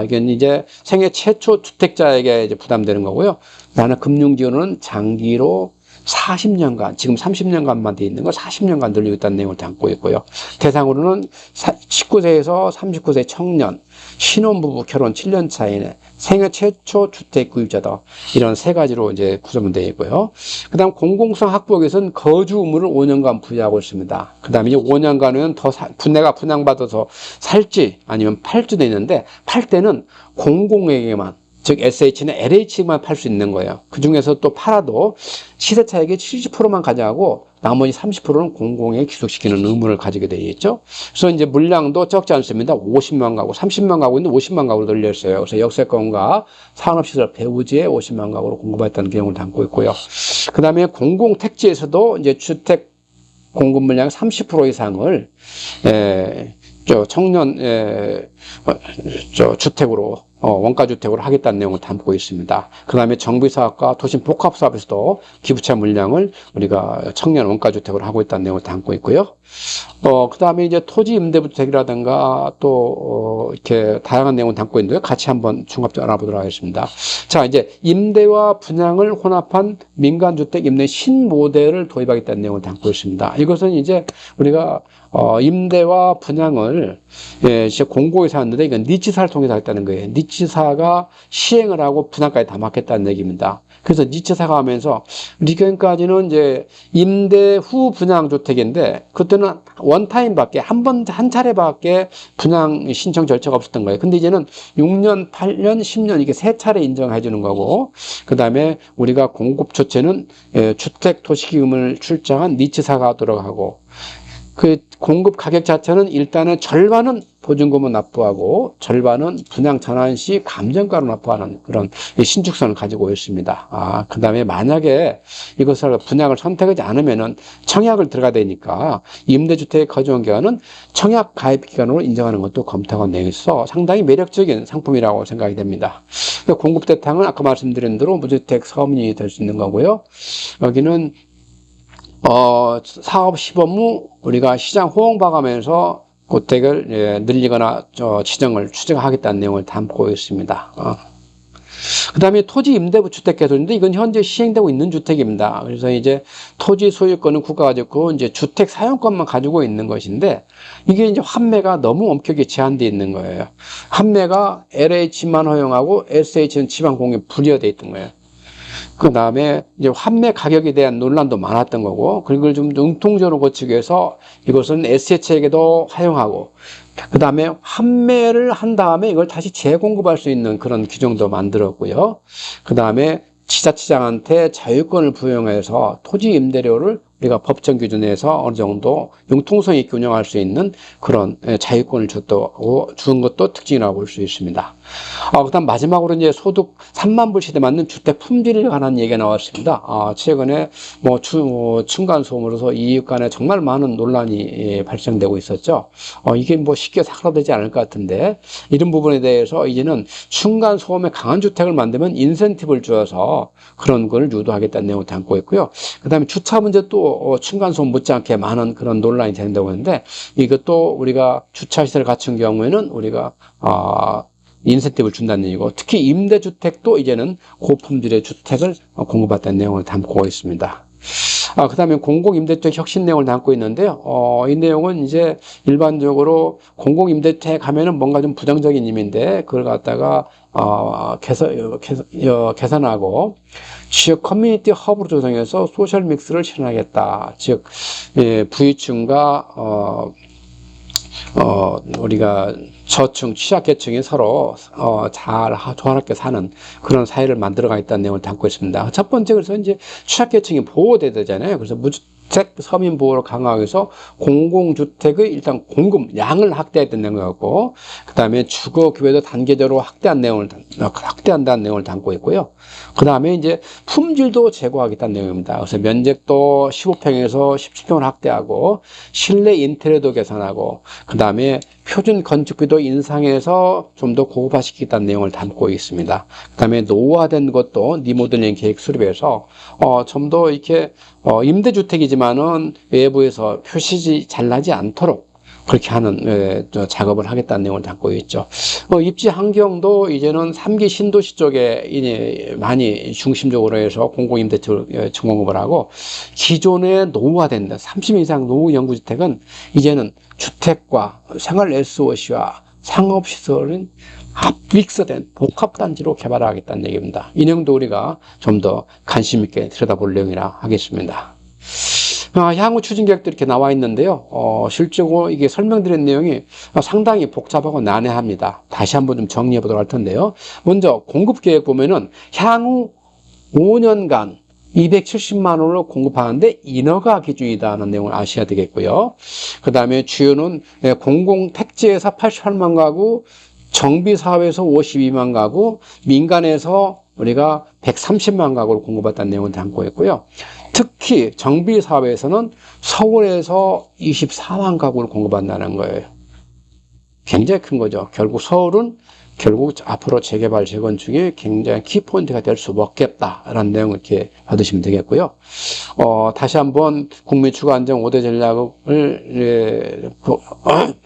이건 이제 생애 최초 주택자에게 이제 부담되는 거고요. 나는 금융지원은 장기로 40년간, 지금 30년간만 돼 있는 걸 40년간 늘리고 있다는 내용을 담고 있고요. 대상으로는 19세에서 39세 청년, 신혼부부 결혼 7년 차이네, 생애 최초 주택 구입자다. 이런 세 가지로 이제 구성되어 있고요. 그 다음 공공성 학부역에서는 거주 의무를 5년간 부여하고 있습니다. 그 다음에 이제 5년간은 더 내가 분양받아서 살지 아니면 팔지도 있는데, 팔 때는 공공에게만, 즉 SH나 LH만 팔 수 있는 거예요. 그 중에서 또 팔아도 시세 차익의 70%만 가져가고 나머지 30%는 공공에 귀속시키는 의무를 가지게 되어 있죠. 그래서 이제 물량도 적지 않습니다. 50만 가구, 30만 가구인데 50만 가구로 늘렸어요. 그래서 역세권과 산업시설 배후지에 50만 가구로 공급했다는 내용을 담고 있고요. 그 다음에 공공택지에서도 이제 주택 공급 물량 30% 이상을 청년 주택으로 원가주택으로 하겠다는 내용을 담고 있습니다. 그 다음에 정비사업과 도심복합사업에서도 기부채 물량을 우리가 청년 원가주택으로 하고 있다는 내용을 담고 있고요. 그 다음에 이제 토지 임대주택이라든가 또 이렇게 다양한 내용을 담고 있는데요. 같이 한번 종합적으로 알아보도록 하겠습니다. 자, 이제 임대와 분양을 혼합한 민간주택 임대 신모델을 도입하겠다는 내용을 담고 있습니다. 이것은 이제 우리가 임대와 분양을 이제 공고에서 하는데 이건 니치사를 통해서 하겠다는 거예요. 니치사가 시행을 하고 분양까지 다 맡겠다는 얘기입니다. 그래서 니치사가 하면서 리견까지는 이제 임대 후 분양 주택인데 그때는 원타임밖에 한 차례밖에 분양 신청 절차가 없었던 거예요. 근데 이제는 6년, 8년, 10년 이게 세 차례 인정해 주는 거고, 그 다음에 우리가 공급 조치는 주택 도시기금을 출자한 니치사가 들어가고, 그 공급 가격 자체는 일단은 절반은 보증금을 납부하고 절반은 분양 전환 시 감정가로 납부하는 그런 신축선을 가지고 있습니다. 그 다음에 만약에 이것을 분양을 선택하지 않으면은 청약을 들어가야 되니까 임대주택 거주원 기간은 청약 가입 기간으로 인정하는 것도 검토가 되어 있어 상당히 매력적인 상품이라고 생각이 됩니다. 공급 대상은 아까 말씀드린 대로 무주택 서민이 될 수 있는 거고요. 여기는 사업 시범 후 우리가 시장 호응 봐가면서 고택을 늘리거나 지정을 추진하겠다는 내용을 담고 있습니다. 그 다음에 토지 임대부 주택 개선인데 이건 현재 시행되고 있는 주택입니다. 그래서 이제 토지 소유권은 국가가 가지고 이제 주택 사용권만 가지고 있는 것인데 이게 이제 환매가 너무 엄격히 제한되어 있는 거예요. 환매가 LH만 허용하고 SH는 지방 공유 불이어되어 있던 거예요. 그 다음에 이제 환매 가격에 대한 논란도 많았던 거고, 그걸 좀 융통적으로 고치기 위해서 이것은 SH에게도 허용하고, 그 다음에 환매를 한 다음에 이걸 다시 재공급할 수 있는 그런 규정도 만들었고요. 그 다음에 지자체장한테 자유권을 부여해서 토지 임대료를 우리가 법정 기준에서 어느 정도 융통성 있게 운영할 수 있는 그런 자유권을 준 것도 특징이라고 볼 수 있습니다. 그다음 마지막으로 이제 소득 3만 불 시대 맞는 주택 품질에 관한 얘기가 나왔습니다. 최근에 층간 소음으로서 이익 간에 정말 많은 논란이 발생되고 있었죠. 이게 뭐 쉽게 사그라들지 않을 것 같은데 이런 부분에 대해서 이제는 층간 소음에 강한 주택을 만들면 인센티브를 주어서 그런 걸 유도하겠다는 내용을 담고 있고요. 그다음에 주차 문제 또 층간 소음 못지않게 많은 그런 논란이 된다고 하는데 이것도 우리가 주차 시설을 갖춘 경우에는 우리가 인센티브를 준다는 얘기고 특히 임대주택도 이제는 고품질의 주택을 공급받다는 내용을 담고 있습니다. 그 다음에 공공임대주택 혁신 내용을 담고 있는데요. 이 내용은 이제 일반적으로 공공임대주택 하면은 뭔가 좀 부정적인 의미인데 그걸 갖다가 개선하고 지역 커뮤니티 허브로 조성해서 소셜 믹스를 실현하겠다. 즉 부유층과 우리가 저층, 취약계층이 서로 잘 조화롭게 사는 그런 사회를 만들어가 있다는 내용을 담고 있습니다. 첫 번째, 그래서 이제 취약계층이 보호돼야 되잖아요. 그래서 무주택 서민 보호를 강화하기 위해서 공공주택의 일단 공급 양을 확대했다는 내용이고, 그 다음에 주거 기회도 단계적으로 확대한다는 내용을 담고 있고요. 그 다음에 이제 품질도 제고하겠다는 내용입니다. 그래서 면적도 15평에서 17평을 확대하고 실내 인테리어도 개선하고 그 다음에 표준 건축비도 인상해서 좀 더 고급화시키겠다는 내용을 담고 있습니다. 그 다음에 노후화된 것도 리모델링 계획 수립해서 좀 더 이렇게 임대주택이지만은 외부에서 표시지 잘 나지 않도록 그렇게 하는 작업을 하겠다는 내용을 담고 있죠. 입지 환경도 이제는 3기 신도시 쪽에 많이 중심적으로 해서 공공임대주택 공급을 하고 기존에 노후화된 30년 이상 노후 영구주택은 이제는 주택과 생활 SOC와 상업시설은 믹스된 복합단지로 개발하겠다는 얘기입니다. 이 내용도 우리가 좀 더 관심 있게 들여다볼 내용이라 하겠습니다. 향후 추진 계획도 이렇게 나와 있는데요. 실제로 이게 설명드린 내용이 상당히 복잡하고 난해합니다. 다시 한번 좀 정리해 보도록 할 텐데요. 먼저 공급 계획 보면은 향후 5년간 270만 원을 공급하는데 인허가 기준이다는 내용을 아셔야 되겠고요. 그 다음에 주요는 공공택지에서 88만 가구, 정비사업에서 52만 가구, 민간에서 우리가 130만 가구를 공급받다는 내용을 담고 있고요. 특히 정비사업에서는 서울에서 24만 가구를 공급한다는 거예요. 굉장히 큰 거죠. 결국 서울은 앞으로 재개발, 재건축이 굉장히 키포인트가 될 수밖에없다라는 내용을 이렇게 받으시면 되겠고요. 다시 한번 국민 주거 안정 5대 전략을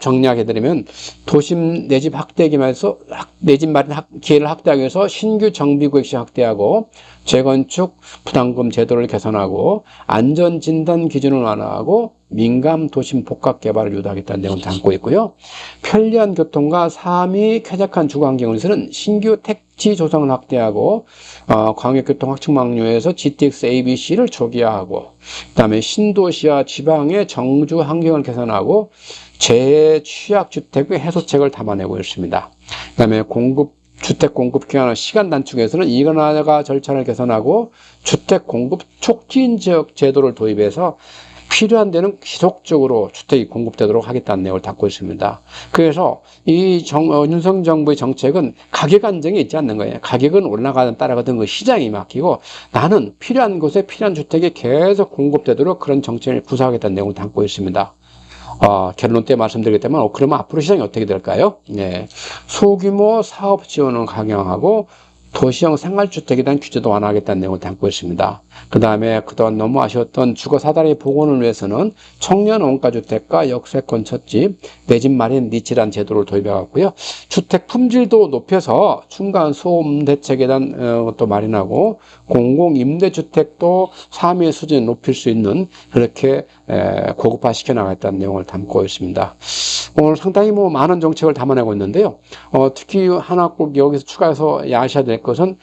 정리하게 되면 도심 내집 확대기면서 내집 마련 기회를 확대하기 위해서 신규 정비구역시 확대하고 재건축 부담금 제도를 개선하고 안전진단 기준을 완화하고 민감 도심 복합 개발을 유도하겠다는 내용을 담고 있고요. 편리한 교통과 삶이 쾌적한 주거 환경을 위해서는 신규 택지 조성을 확대하고 광역교통 확충망류에서 GTX ABC를 초기화하고 그다음에 신도시와 지방의 정주 환경을 개선하고 재취약주택의 해소책을 담아내고 있습니다. 그다음에 주택 공급 기간을 시간 단축해서는 이건화가 절차를 개선하고 주택 공급 촉진 지역 제도를 도입해서 필요한 데는 지속적으로 주택이 공급되도록 하겠다는 내용을 담고 있습니다. 그래서 이 윤석열 정부의 정책은 가격 안정이 있지 않는 거예요. 가격은 올라가든 따라가든 그 시장이 맡기고 나는 필요한 곳에 필요한 주택이 계속 공급되도록 그런 정책을 구사하겠다는 내용을 담고 있습니다. 결론 때 말씀드리겠다면 그러면 앞으로 시장이 어떻게 될까요? 네. 소규모 사업 지원을 강화하고 도시형 생활주택에 대한 규제도 완화하겠다는 내용을 담고 있습니다. 그 다음에 그동안 너무 아쉬웠던 주거 사다리 복원을 위해서는 청년 원가주택과 역세권 첫집, 내 집 마련 니치라는 제도를 도입해왔고요. 주택 품질도 높여서 중간 소음 대책에 대한 것도 마련하고 공공임대주택도 삶의 수준을 높일 수 있는 그렇게 고급화 시켜나가겠다는 내용을 담고 있습니다. 오늘 상당히 많은 정책을 담아내고 있는데요. 특히 하나 꼭 여기서 추가해서 아셔야 될 것은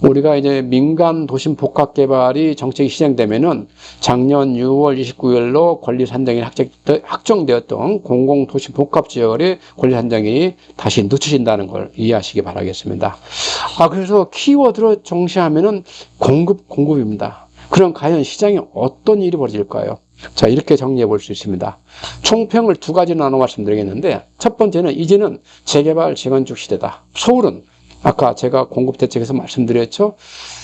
우리가 이제 민간 도심 복합 개발이 정책이 시행되면은 작년 6월 29일로 권리 산정이 확정되었던 공공 도심 복합 지역의 권리 산정이 다시 늦춰진다는 걸 이해하시기 바라겠습니다. 그래서 키워드로 정시하면은 공급입니다. 그럼 과연 시장에 어떤 일이 벌어질까요? 자, 이렇게 정리해 볼 수 있습니다. 총평을 두 가지로 나눠 말씀드리겠는데, 첫 번째는 이제는 재개발, 재건축 시대다. 서울은 아까 제가 공급 대책에서 말씀드렸죠.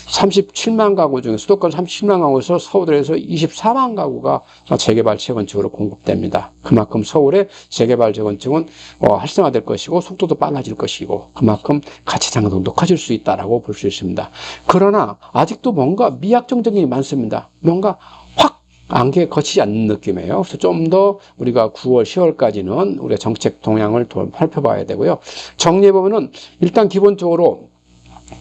37만 가구 중에 수도권 37만 가구에서 서울에서 24만 가구가 재개발, 재건축으로 공급됩니다. 그만큼 서울의 재개발, 재건축은 활성화될 것이고 속도도 빨라질 것이고 그만큼 가치 상승도 커질 수 있다라고 볼 수 있습니다. 그러나 아직도 뭔가 미확정적인 게 많습니다. 뭔가 안개 거치지 않는 느낌이에요. 그래서 좀 더 우리가 9월, 10월까지는 우리가 정책 동향을 살펴봐야 되고요. 정리해보면은 일단 기본적으로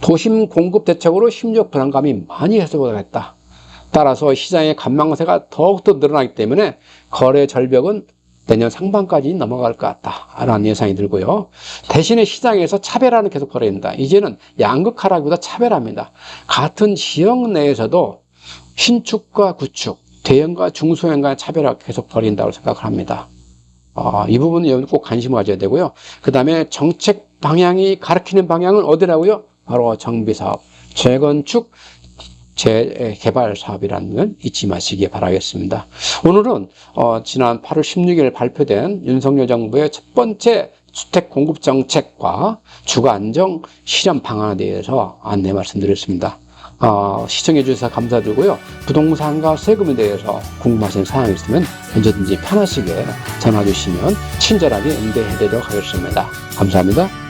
도심 공급 대책으로 심리적 불안감이 많이 해소되겠다. 따라서 시장의 관망세가 더욱더 늘어나기 때문에 거래 절벽은 내년 상반까지 넘어갈 것 같다라는 예상이 들고요. 대신에 시장에서 차별화는 계속 벌어진다. 이제는 양극화라기보다 차별화입니다. 같은 지역 내에서도 신축과 구축, 대형과 중소형과 차별화가 계속 벌인다고 생각을 합니다. 이 부분은 여러분 꼭 관심을 가져야 되고요. 그 다음에 정책 방향이 가리키는 방향은 어디라고요? 바로 정비사업, 재건축, 재개발 사업이라는 건 잊지 마시기 바라겠습니다. 오늘은 지난 8월 16일 발표된 윤석열 정부의 첫 번째 주택 공급 정책과 주거 안정 실현 방안에 대해서 안내 말씀드렸습니다. 시청해 주셔서 감사드리고요. 부동산과 세금에 대해서 궁금하신 사항이 있으면 언제든지 편하시게 전화 주시면 친절하게 응대해 드리도록 하겠습니다. 감사합니다.